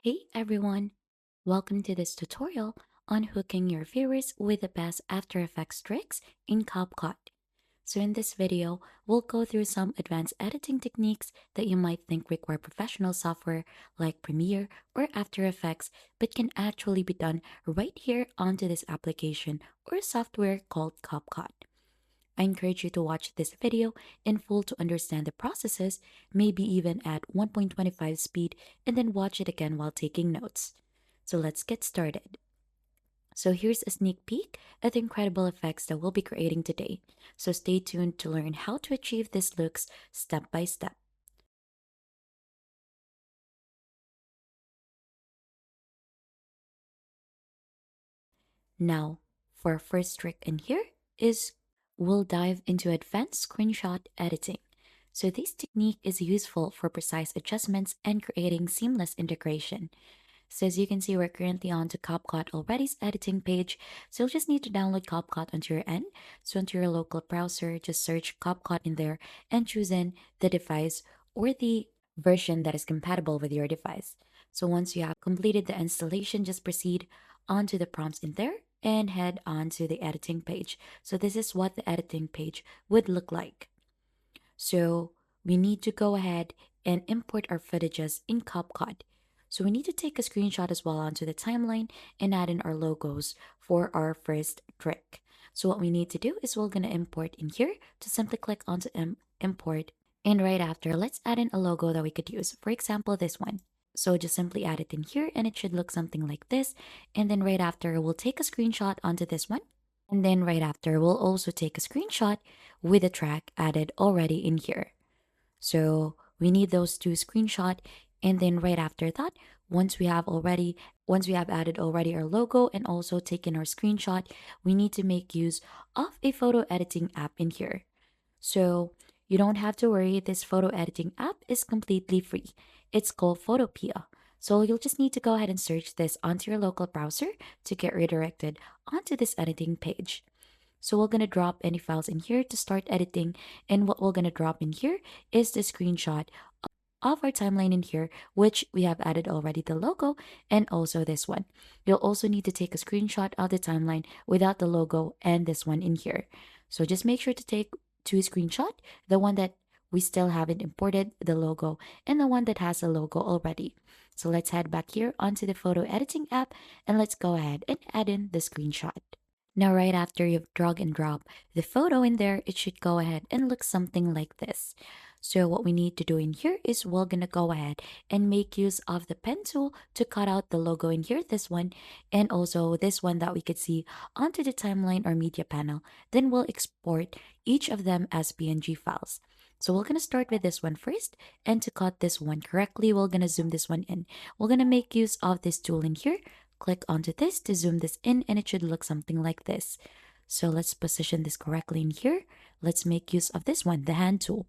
Hey everyone! Welcome to this tutorial on hooking your viewers with the best After Effects tricks in Capcut. So in this video, we'll go through some advanced editing techniques that you might think require professional software like Premiere or After Effects, but can actually be done right here onto this application or software called Capcut. I encourage you to watch this video in full to understand the processes, maybe even at 1.25 speed, and then watch it again while taking notes. So let's get started. So here's a sneak peek at the incredible effects that we'll be creating today. So stay tuned to learn how to achieve these looks step by step. Now, for our first trick in here is we'll dive into advanced screenshot editing. So this technique is useful for precise adjustments and creating seamless integration. So as you can see, we're currently on to CapCut Already's editing page. So you'll just need to download CapCut onto your end. So onto your local browser, just search CapCut in there and choose in the device or the version that is compatible with your device. So once you have completed the installation, just proceed onto the prompts in there and head on to the editing page. So this is what the editing page would look like. So we need to go ahead and import our footages in CapCut. So we need to take a screenshot as well onto the timeline and add in our logos for our first trick. So what we need to do is we're going to import in here to simply click onto import. And right after, let's add in a logo that we could use. For example, this one. So just simply add it in here and it should look something like this. And then right after, we'll take a screenshot onto this one. And then right after, we'll also take a screenshot with the track added already in here. So we need those two screenshot. And then right after that, once we have added already our logo and also taken our screenshot, we need to make use of a photo editing app in here. So you don't have to worry, this photo editing app is completely free. It's called Photopea. So you'll just need to go ahead and search this onto your local browser to get redirected onto this editing page. So we're going to drop any files in here to start editing. And what we're going to drop in here is the screenshot of our timeline in here, which we have added already the logo and also this one. You'll also need to take a screenshot of the timeline without the logo and this one in here. So just make sure to take two screenshot, the one that we still haven't imported the logo and the one that has a logo already. So let's head back here onto the photo editing app and let's go ahead and add in the screenshot. Now, right after you've drag and drop the photo in there, it should go ahead and look something like this. So what we need to do in here is we're going to go ahead and make use of the pen tool to cut out the logo in here, this one, and also this one that we could see onto the timeline or media panel. Then we'll export each of them as PNG files. So we're going to start with this one first, and to cut this one correctly, we're going to zoom this one in. We're going to make use of this tool in here. Click onto this to zoom this in and it should look something like this. So let's position this correctly in here. Let's make use of this one, the hand tool.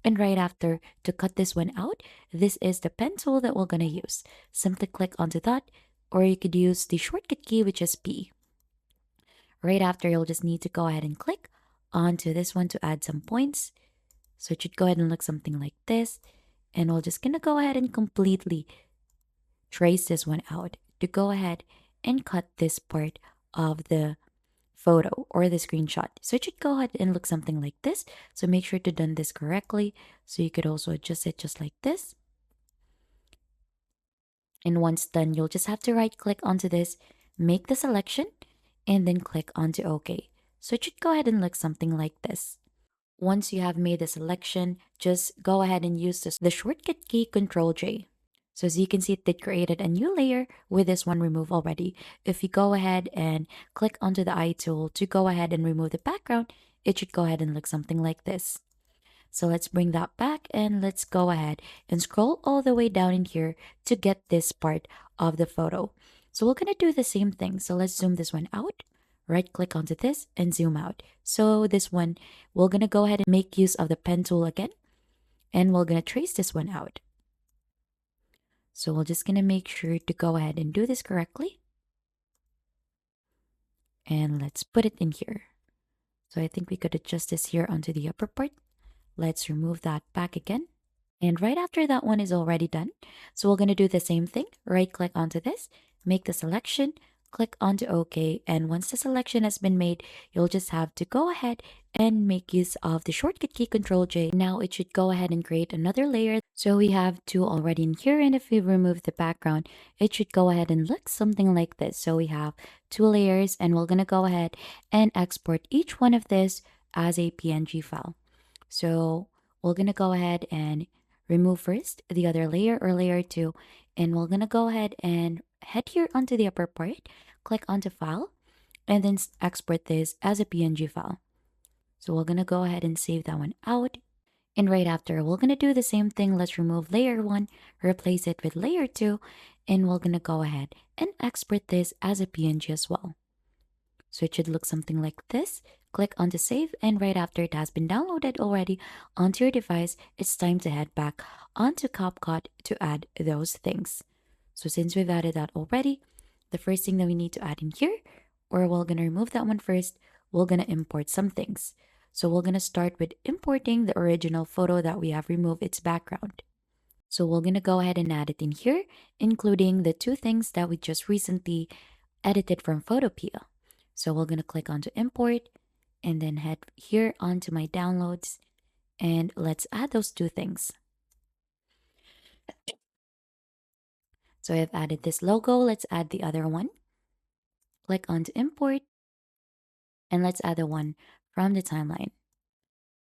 And right after, to cut this one out, this is the pen tool that we're going to use. Simply click onto that, or you could use the shortcut key, which is P. Right after, you'll just need to go ahead and click onto this one to add some points. So it should go ahead and look something like this. And we're just going to go ahead and completely trace this one out to go ahead and cut this part of the photo or the screenshot. So it should go ahead and look something like this. So make sure to done this correctly. So you could also adjust it just like this. And once done, you'll just have to right click onto this, make the selection, and then click onto OK. So it should go ahead and look something like this. Once you have made the selection, just go ahead and use the shortcut key Control J. So as you can see, it did created a new layer with this one removed already. If you go ahead and click onto the eye tool to go ahead and remove the background, it should go ahead and look something like this. So let's bring that back and let's go ahead and scroll all the way down in here to get this part of the photo. So we're going to do the same thing. So let's zoom this one out, right click onto this and zoom out. So this one, we're going to go ahead and make use of the pen tool again, and we're going to trace this one out. So we're just going to make sure to go ahead and do this correctly. And let's put it in here. So I think we could adjust this here onto the upper part. Let's remove that back again. And right after that one is already done, so we're going to do the same thing. Right click onto this, make the selection, click onto OK. And once the selection has been made, you'll just have to go ahead and make use of the shortcut key Control J. Now it should go ahead and create another layer. So we have two already in here. And if we remove the background, it should go ahead and look something like this. So we have two layers and we're going to go ahead and export each one of this as a PNG file. So we're going to go ahead and remove first the other layer or layer 2, and we're going to go ahead and head here onto the upper part, click onto file, and then export this as a PNG file. So we're going to go ahead and save that one out. And right after, we're going to do the same thing. Let's remove layer 1, replace it with layer 2, and we're going to go ahead and export this as a PNG as well. So it should look something like this. Click on to save, and right after it has been downloaded already onto your device, it's time to head back onto Capcut to add those things. So since we've added that already, the first thing that we need to add in here, or we're gonna remove that one first, we're gonna import some things. So we're gonna start with importing the original photo that we have removed its background. So we're gonna go ahead and add it in here, including the two things that we just recently edited from Photopea. So we're going to click onto import and then head here onto my downloads, and let's add those two things. So I've added this logo. Let's add the other one. Click onto import and let's add the one from the timeline.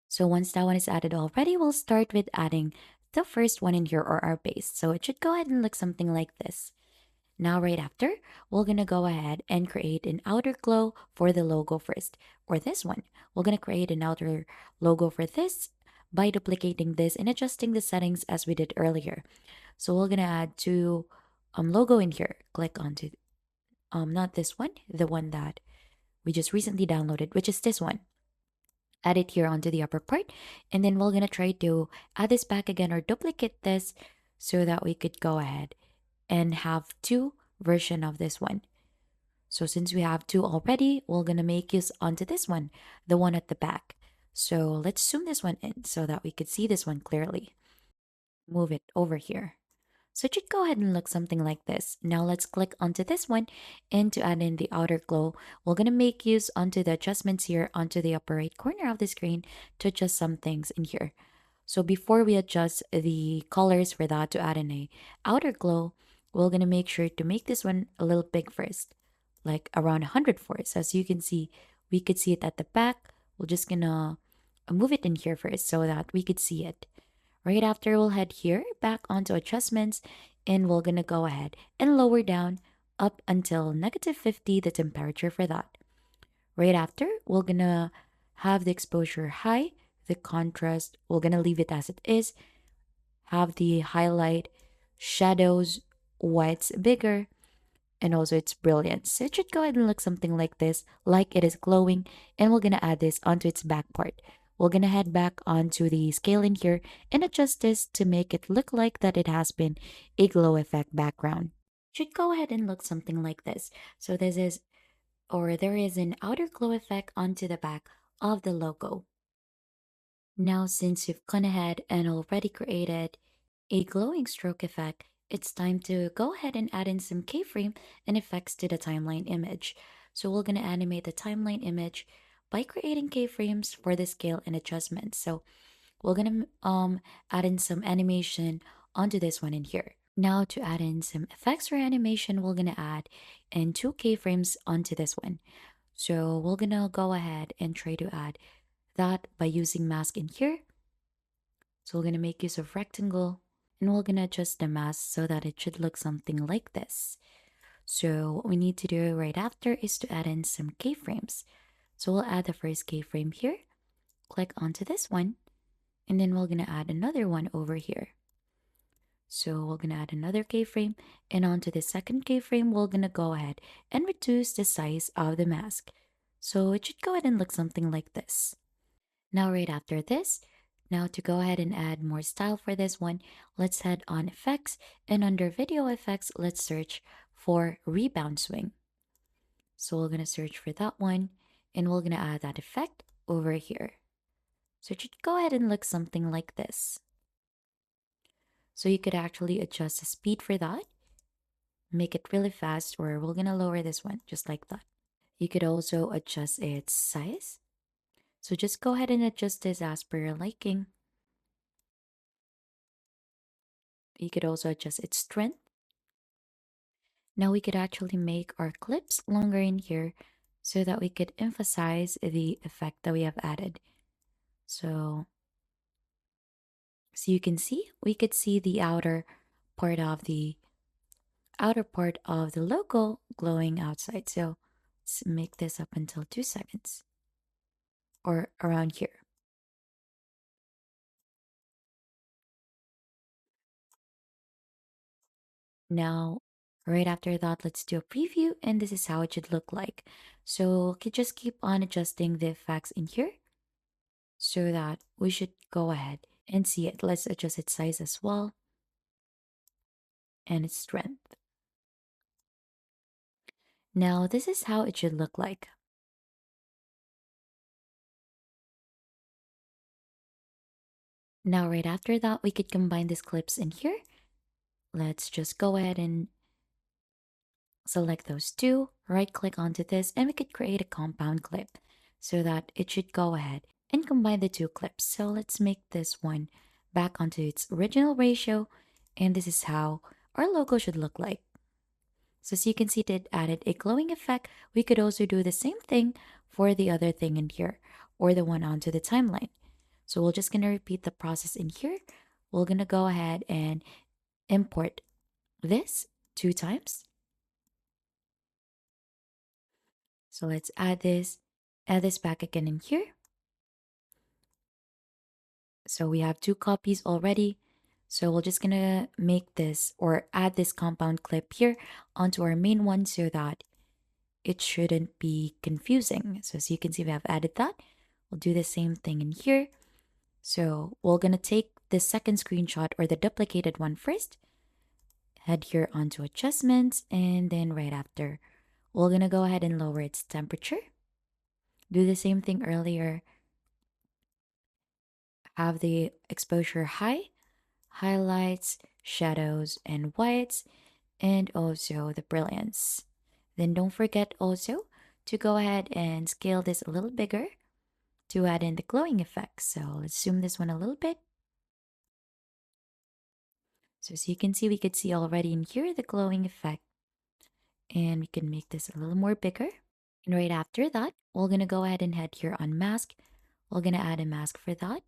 So once that one is added already, we'll start with adding the first one in here, or our base. So it should go ahead and look something like this. Now, right after, we're going to go ahead and create an outer glow for the logo first, or this one. We're going to create an outer logo for this by duplicating this and adjusting the settings as we did earlier. So we're going to add two logo in here. Click onto, not this one, the one that we just recently downloaded, which is this one. Add it here onto the upper part, and then we're going to try to add this back again or duplicate this so that we could go ahead and have two version of this one. So since we have two already, we're gonna make use onto this one, the one at the back. So let's zoom this one in so that we could see this one clearly. Move it over here. So it should go ahead and look something like this. Now let's click onto this one, and to add in the outer glow, we're gonna make use onto the adjustments here onto the upper right corner of the screen to adjust some things in here. So before we adjust the colors for that to add in a outer glow, we're going to make sure to make this one a little big first, like around 100 force. As you can see, we could see it at the back. We're just going to move it in here first so that we could see it. Right after, we'll head here back onto adjustments, and we're going to go ahead and lower down up until -50 the temperature for that. Right after, we're going to have the exposure high, the contrast, we're going to leave it as it is, have the highlight, shadows, whites bigger, and also its brilliance. So it should go ahead and look something like this, like it is glowing, and we're going to add this onto its back part. We're going to head back onto the scale in here and adjust this to make it look like that it has been a glow effect background. Should go ahead and look something like this. So this is, or there is an outer glow effect onto the back of the logo. Now, since you've gone ahead and already created a glowing stroke effect, it's time to go ahead and add in some keyframe and effects to the timeline image. So we're going to animate the timeline image by creating keyframes for the scale and adjustments. So we're going to add in some animation onto this one in here. Now to add in some effects or animation, we're going to add in two keyframes onto this one. So we're going to go ahead and try to add that by using mask in here. So we're going to make use of rectangle, and we're going to adjust the mask so that it should look something like this. So what we need to do right after is to add in some keyframes. So we'll add the first keyframe here, click onto this one, and then we're going to add another one over here. So we're going to add another keyframe, and onto the second keyframe, we're going to go ahead and reduce the size of the mask. So it should go ahead and look something like this. Now, right after this, now to go ahead and add more style for this one, let's head on effects, and under video effects, let's search for rebound swing. So we're going to search for that one, and we're going to add that effect over here. So it should go ahead and look something like this. So you could actually adjust the speed for that, make it really fast, or we're gonna lower this one just like that. You could also adjust its size. So just go ahead and adjust this as per your liking. You could also adjust its strength. Now we could actually make our clips longer in here so that we could emphasize the effect that we have added. So, so you can see, we could see the part of the outer part of the logo glowing outside. So let's make this up until 2 seconds or around here. Now, right after that, let's do a preview and this is how it should look like. So could just keep on adjusting the effects in here so that we should go ahead and see it. Let's adjust its size as well and its strength. Now, this is how it should look like. Now, right after that, we could combine these clips in here. Let's just go ahead and select those two, right click onto this, and we could create a compound clip so that it should go ahead and combine the two clips. So let's make this one back onto its original ratio, and this is how our logo should look like. So as you can see, it added a glowing effect. We could also do the same thing for the other thing in here or the one onto the timeline. So we're just going to repeat the process in here. We're going to go ahead and import this 2 times. So let's add this back again in here. So we have 2 copies already. So we're just gonna make this or add this compound clip here onto our main one so that it shouldn't be confusing. So as you can see, we have added that. We'll do the same thing in here. So we're gonna take the second screenshot or the duplicated one first, head here onto adjustments, and then right after, we're gonna go ahead and lower its temperature. Do the same thing earlier. Have the exposure high, highlights, shadows, and whites, and also the brilliance. Then don't forget also to go ahead and scale this a little bigger to add in the glowing effect. So let's zoom this one a little bit. So as you can see, we could see already in here the glowing effect. And we can make this a little more bigger. And right after that, we're going to go ahead and head here on mask. We're going to add a mask for that.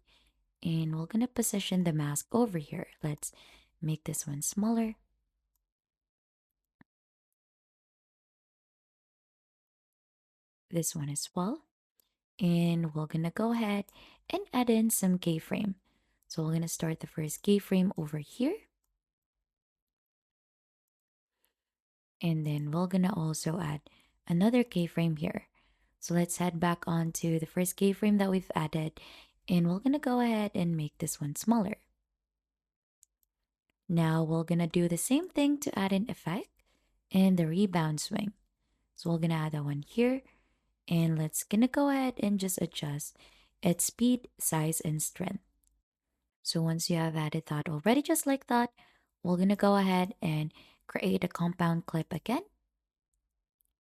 And we're going to position the mask over here. Let's make this one smaller. This one as well. And we're going to go ahead and add in some keyframe. So we're going to start the first keyframe over here. And then we're going to also add another keyframe here. So let's head back onto the first keyframe that we've added. And we're going to go ahead and make this one smaller. Now we're going to do the same thing to add an effect and the rebound swing. So we're going to add that one here. And let's gonna go ahead and just adjust its speed, size, and strength. So once you have added that already just like that, we're gonna go ahead and create a compound clip again.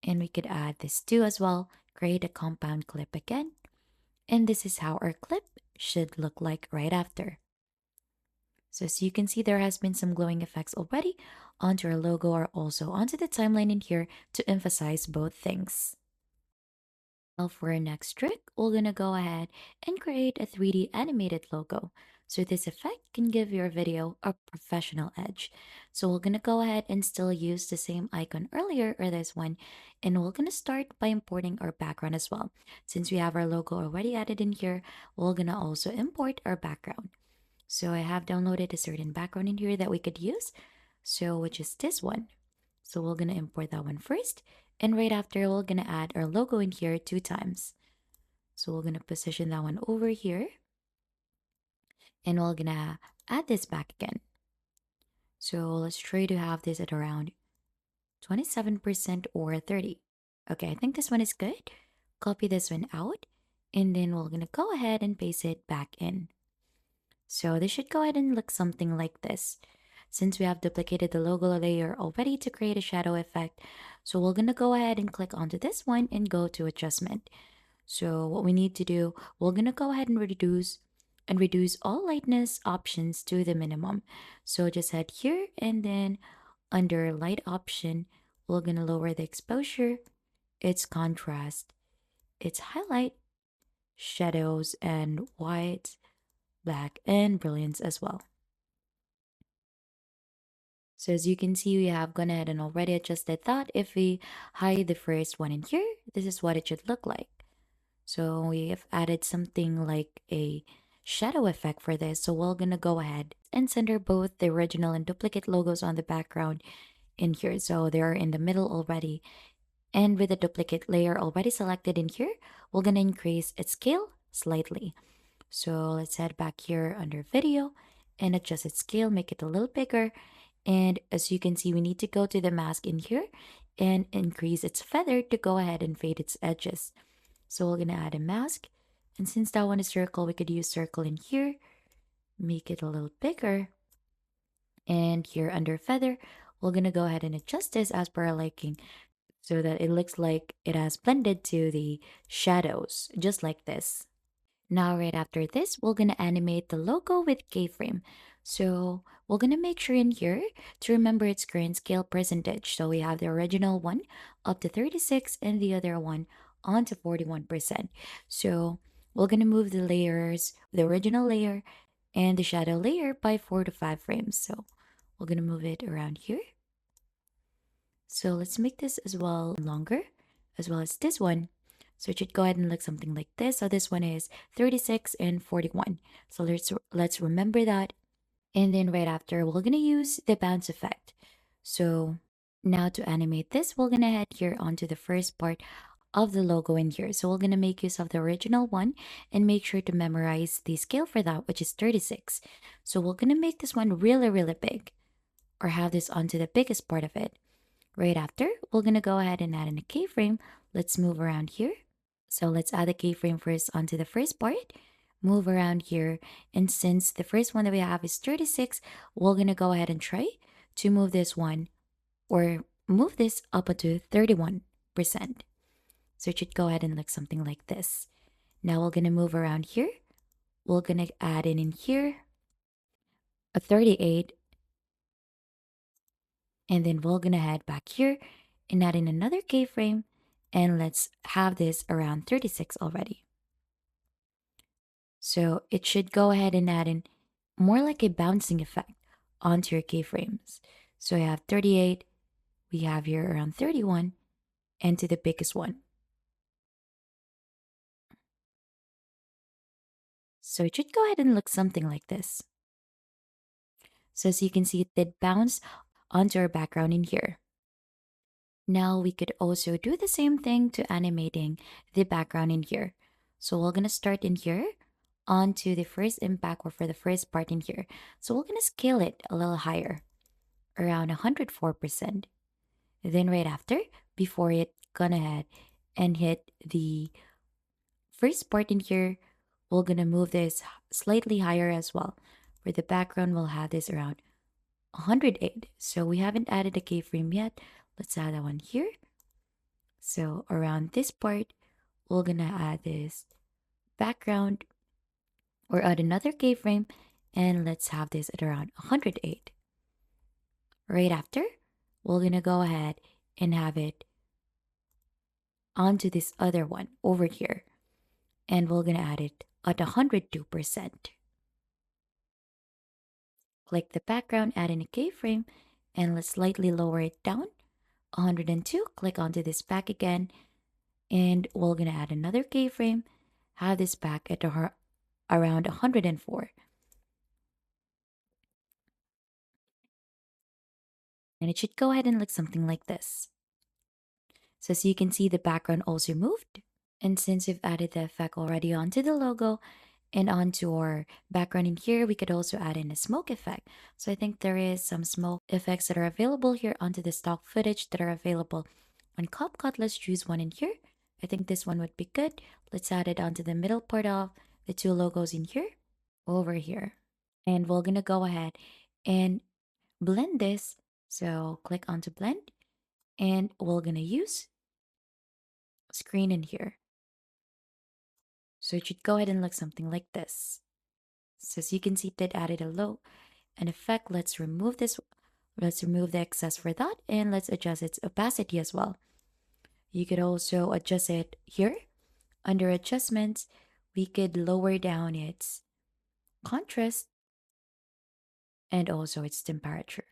And we could add this too as well, create a compound clip again. And this is how our clip should look like right after. So as you can see, there has been some glowing effects already onto our logo or also onto the timeline in here to emphasize both things. Now for our next trick, we're gonna go ahead and create a 3D animated logo. So this effect can give your video a professional edge. So we're gonna go ahead and still use the same icon earlier or this one. And we're gonna start by importing our background as well. Since we have our logo already added in here, we're gonna also import our background. So I have downloaded a certain background in here that we could use. So which is this one. So we're gonna import that one first. And right after, we're gonna add our logo in here 2 times. So we're gonna position that one over here. And we're gonna add this back again. So let's try to have this at around 27% or 30. Okay, I think this one is good. Copy this one out. And then we're gonna go ahead and paste it back in. So this should go ahead and look something like this. since we have duplicated the logo layer already to create a shadow effect. So we're gonna go ahead and click onto this one and go to adjustment. So what we need to do, we're gonna go ahead and reduce all lightness options to the minimum. So just head here and then under light option, we're gonna lower the exposure, its contrast, its highlight, shadows, and white, black, and brilliance as well. So as you can see, we have gone ahead and already adjusted that. If we hide the first one in here, this is what it should look like. So we have added something like a shadow effect for this. So we're gonna go ahead and center both the original and duplicate logos on the background in here. So they're in the middle already. And with the duplicate layer already selected in here, we're gonna increase its scale slightly. So let's head back here under video and adjust its scale, make it a little bigger. And as you can see, we need to go to the mask in here and increase its feather to go ahead and fade its edges. So we're gonna add a mask. And since that one is circle, we could use circle in here, make it a little bigger. And here under feather, we're gonna go ahead and adjust this as per our liking so that it looks like it has blended to the shadows, just like this. Now, right after this, we're gonna animate the logo with keyframe. So we're gonna make sure in here to remember its current scale percentage. So we have the original one up to 36 and the other one on to 41%. So we're gonna move the layers, the original layer and the shadow layer by 4 to 5 frames. So we're gonna move it around here. So let's make this as well longer, as well as this one. So it should go ahead and look something like this. So this one is 36 and 41. So let's remember that. And then right after, we're gonna use the bounce effect. So now to animate this, we're gonna head here onto the first part of the logo in here. So we're gonna make use of the original one and make sure to memorize the scale for that, which is 36. So we're gonna make this one really, really big, or have this onto the biggest part of it. Right after, we're gonna go ahead and add in a keyframe. Let's move around here. So let's add a keyframe first onto the first part, move around here. And since the first one that we have is 36, we're gonna go ahead and try to move this one or move this up to 31%. So it should go ahead and look something like this. Now we're gonna move around here. We're gonna add in here a 38, and then we're gonna head back here and add in another keyframe, and let's have this around 36 already. So it should go ahead and add in more like a bouncing effect onto your keyframes. So I have 38, we have here around 31, and to the biggest one. So it should go ahead and look something like this. So as you can see, it did bounce onto our background in here. Now we could also do the same thing to animating the background in here. So we're gonna start in here onto the first impact or for the first part in here. So we're gonna scale it a little higher, around 104%. Then right after, before it gonna head and hit the first part in here, we're gonna move this slightly higher as well. For the background, we'll have this around 108. So we haven't added a keyframe yet. Let's add that one here. So around this part, we're gonna add this background or add another keyframe, and let's have this at around 108. Right after, we're gonna go ahead and have it onto this other one over here, and we're gonna add it at 102%. Click the background, add in a keyframe, and let's slightly lower it down. 102, click onto this back again, and we're gonna add another keyframe, have this back at around 104. And it should go ahead and look something like this. So as you can see, the background also moved. And since we've added the effect already onto the logo and onto our background in here, we could also add in a smoke effect. So I think there is some smoke effects that are available here onto the stock footage that are available on Capcut. Let's choose one in here. I think this one would be good. Let's add it onto the middle part of the two logos in here, over here. And we're gonna go ahead and blend this. So click onto blend and we're gonna use screen in here. So it should go ahead and look something like this. So as you can see, it did added a low an effect. Let's remove this. Let's remove the excess for that and let's adjust its opacity as well. You could also adjust it here. Under adjustments, we could lower down its contrast and also its temperature.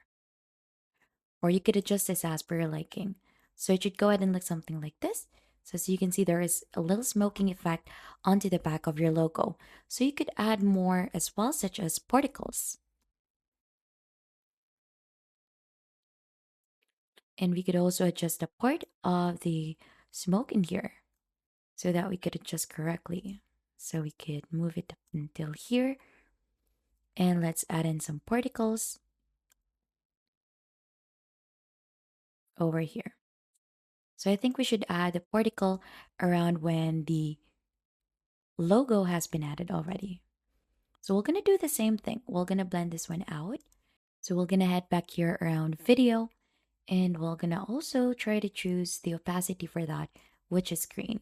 Or you could adjust this as per your liking. So it should go ahead and look something like this. So as you can see, there is a little smoking effect onto the back of your logo. So you could add more as well, such as particles. And we could also adjust the part of the smoke in here so that we could adjust correctly. So we could move it up until here. And let's add in some particles over here. So I think we should add the particle around when the logo has been added already. So we're going to do the same thing. We're going to blend this one out. So we're going to head back here around video and we're going to also try to choose the opacity for that, which is green.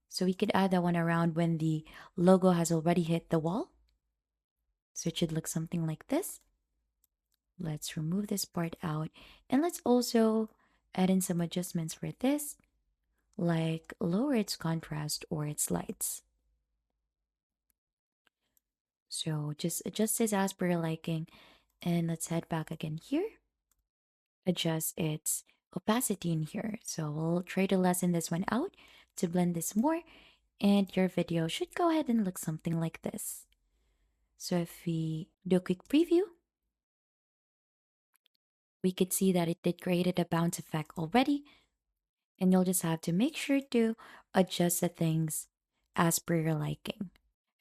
So we could add that one around when the logo has already hit the wall. So it should look something like this. Let's remove this part out and let's also add in some adjustments for this, like lower its contrast or its lights. So just adjust this as per your liking and let's head back again here. Adjust its opacity in here. So we'll try to lessen this one out to blend this more and your video should go ahead and look something like this. So if we do a quick preview, we could see that it did created a bounce effect already. And you'll just have to make sure to adjust the things as per your liking.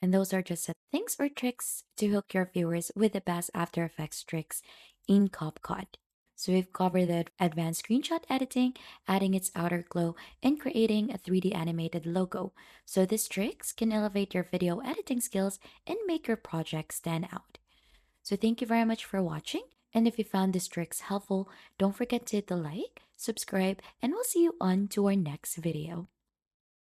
And those are just the things or tricks to hook your viewers with the best After Effects tricks in Capcut. So we've covered the advanced screenshot editing, adding its outer glow, and creating a 3D animated logo. So these tricks can elevate your video editing skills and make your project stand out. So thank you very much for watching. And if you found these tricks helpful, don't forget to hit the like, subscribe, and we'll see you on to our next video.